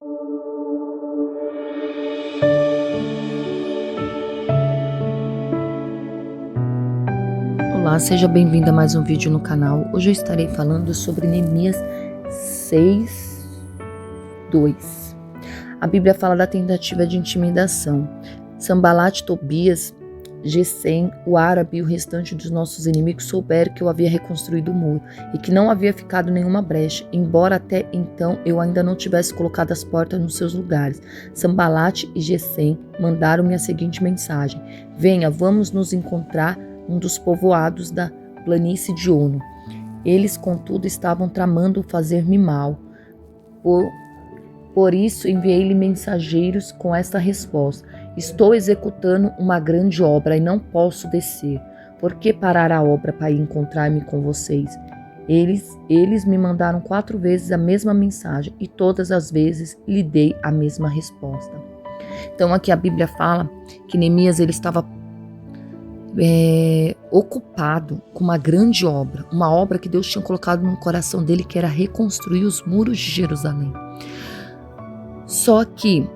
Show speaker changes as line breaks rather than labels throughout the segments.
Olá, seja bem-vindo a mais um vídeo no canal. Hoje eu estarei falando sobre Neemias 6:2. A Bíblia fala da tentativa de intimidação. Sanbalat, Tobias, Gesem, o árabe e o restante dos nossos inimigos souberam que eu havia reconstruído o muro e que não havia ficado nenhuma brecha, embora até então eu ainda não tivesse colocado as portas nos seus lugares. Sanbalat e Gesem mandaram-me a seguinte mensagem: venha, vamos nos encontrar um dos povoados da planície de Ono. Eles, contudo, estavam tramando fazer-me mal. Por isso enviei-lhe mensageiros com esta resposta: estou executando uma grande obra e não posso descer. Por que parar a obra para ir encontrar-me com vocês? Eles me mandaram 4 vezes a mesma mensagem e todas as vezes lhe dei a mesma resposta. Então aqui a Bíblia fala que Neemias ele estava ocupado com uma grande obra, uma obra que Deus tinha colocado no coração dele, que era reconstruir os muros de Jerusalém. Só que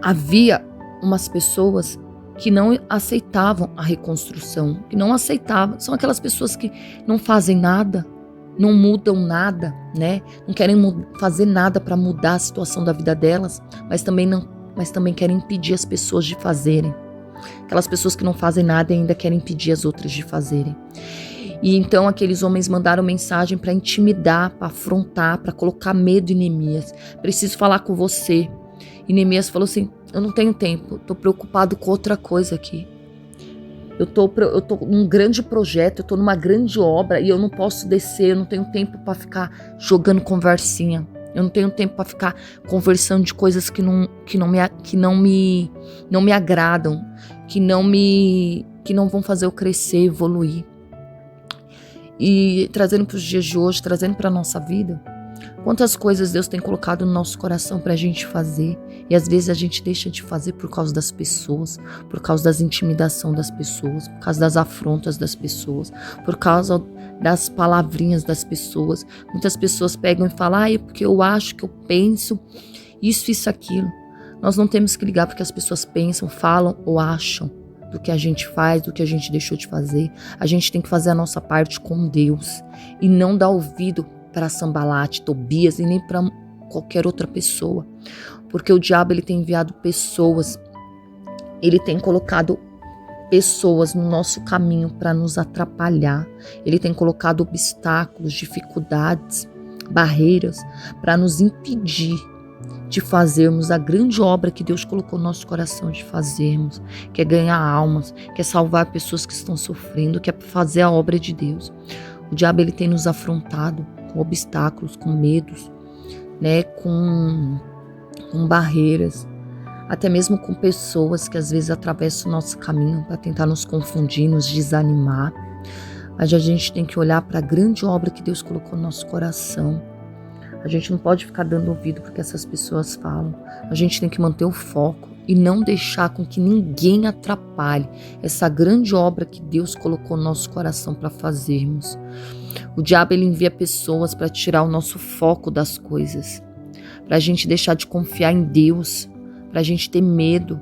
havia umas pessoas que não aceitavam a reconstrução, que não aceitavam. São aquelas pessoas que não fazem nada, não mudam nada, né? Não querem fazer nada para mudar a situação da vida delas, mas também querem impedir as pessoas de fazerem. Aquelas pessoas que não fazem nada e ainda querem impedir as outras de fazerem. E então aqueles homens mandaram mensagem para intimidar, para afrontar, para colocar medo em Neemias. Preciso falar com você. E Neemias falou assim: eu não tenho tempo, estou preocupado com outra coisa aqui. Eu tô num grande projeto, eu tô numa grande obra e eu não posso descer, eu não tenho tempo para ficar jogando conversinha. Eu não tenho tempo para ficar conversando de coisas que não me agradam, que não vão fazer eu crescer, evoluir. E trazendo para os dias de hoje, trazendo para a nossa vida, quantas coisas Deus tem colocado no nosso coração para a gente fazer e às vezes a gente deixa de fazer por causa das pessoas, por causa das intimidações das pessoas, por causa das afrontas das pessoas, por causa das palavrinhas das pessoas. Muitas pessoas pegam e falam: é porque eu acho, que eu penso, isso, aquilo. Nós não temos que ligar porque as pessoas pensam, falam ou acham do que a gente faz, do que a gente deixou de fazer. A gente tem que fazer a nossa parte com Deus e não dar ouvido para Sanbalat, Tobias e nem para qualquer outra pessoa, porque o diabo ele tem enviado pessoas, ele tem colocado pessoas no nosso caminho para nos atrapalhar. Ele tem colocado obstáculos, dificuldades, barreiras para nos impedir de fazermos a grande obra que Deus colocou no nosso coração de fazermos, que é ganhar almas, que é salvar pessoas que estão sofrendo, que é fazer a obra de Deus. O diabo ele tem nos afrontado com obstáculos, com medos, né, com barreiras, até mesmo com pessoas que às vezes atravessam o nosso caminho para tentar nos confundir, nos desanimar. Mas a gente tem que olhar para a grande obra que Deus colocou no nosso coração. A gente não pode ficar dando ouvido porque essas pessoas falam. A gente tem que manter o foco e não deixar com que ninguém atrapalhe essa grande obra que Deus colocou no nosso coração para fazermos. O diabo ele envia pessoas para tirar o nosso foco das coisas, para a gente deixar de confiar em Deus, para a gente ter medo.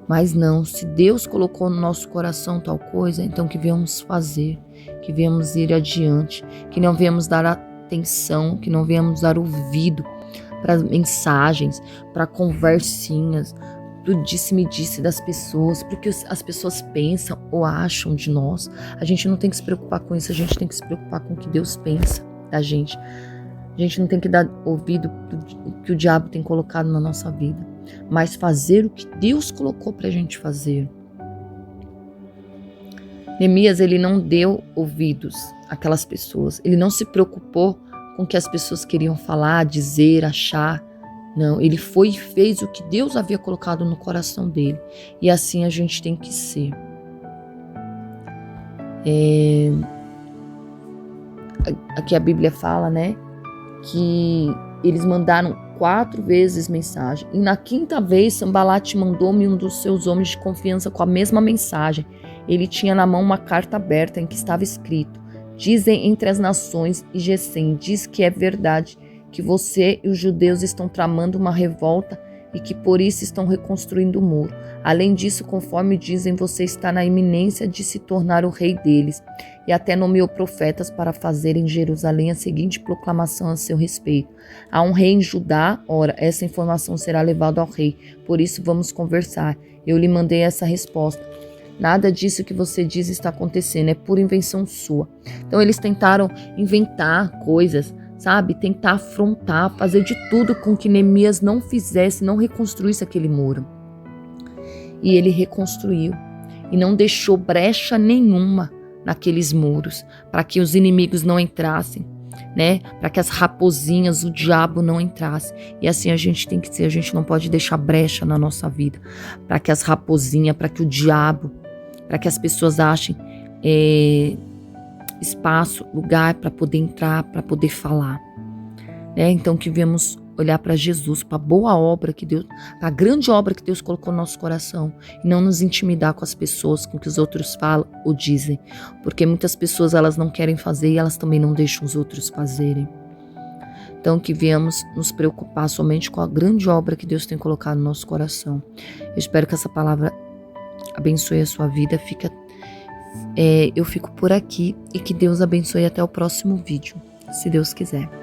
Mas não, se Deus colocou no nosso coração tal coisa, então que venhamos fazer, que venhamos ir adiante, que não venhamos dar atenção, que não venhamos dar ouvido para mensagens, para conversinhas, do disse-me-disse das pessoas, porque as pessoas pensam ou acham de nós. A gente não tem que se preocupar com isso, a gente tem que se preocupar com o que Deus pensa da gente. A gente não tem que dar ouvido do que o diabo tem colocado na nossa vida, mas fazer o que Deus colocou pra gente fazer. Neemias, ele não deu ouvidos àquelas pessoas, ele não se preocupou com o que as pessoas queriam falar, dizer, achar. Não, ele foi e fez o que Deus havia colocado no coração dele. E assim a gente tem que ser. Aqui a Bíblia fala, né, que eles mandaram 4 vezes mensagem. E na 5ª vez, Sanbalat mandou-me um dos seus homens de confiança com a mesma mensagem. Ele tinha na mão uma carta aberta em que estava escrito: dizem entre as nações, e Gesem diz que é verdade que você e os judeus estão tramando uma revolta e que por isso estão reconstruindo o muro. Além disso, conforme dizem, você está na iminência de se tornar o rei deles, e até nomeou profetas para fazer em Jerusalém a seguinte proclamação a seu respeito: há um rei em Judá, ora, essa informação será levada ao rei, por isso vamos conversar. Eu lhe mandei essa resposta. Nada disso que você diz está acontecendo, é pura invenção sua. Então eles tentaram inventar coisas, sabe? Tentar afrontar, fazer de tudo com que Neemias não fizesse, não reconstruísse aquele muro. E ele reconstruiu e não deixou brecha nenhuma naqueles muros, para que os inimigos não entrassem, né? Para que as raposinhas, o diabo não entrasse. E assim a gente tem que ser, a gente não pode deixar brecha na nossa vida, para que as raposinhas, para que o diabo, para que as pessoas achem espaço, lugar para poder entrar, para poder falar, né? Então que venhamos olhar para Jesus, para a boa obra que Deus, a grande obra que Deus colocou no nosso coração, e não nos intimidar com as pessoas, com o que os outros falam ou dizem, porque muitas pessoas elas não querem fazer e elas também não deixam os outros fazerem. Então que venhamos nos preocupar somente com a grande obra que Deus tem colocado no nosso coração. Eu espero que essa palavra abençoe a sua vida. Eu fico por aqui e que Deus abençoe até o próximo vídeo, se Deus quiser.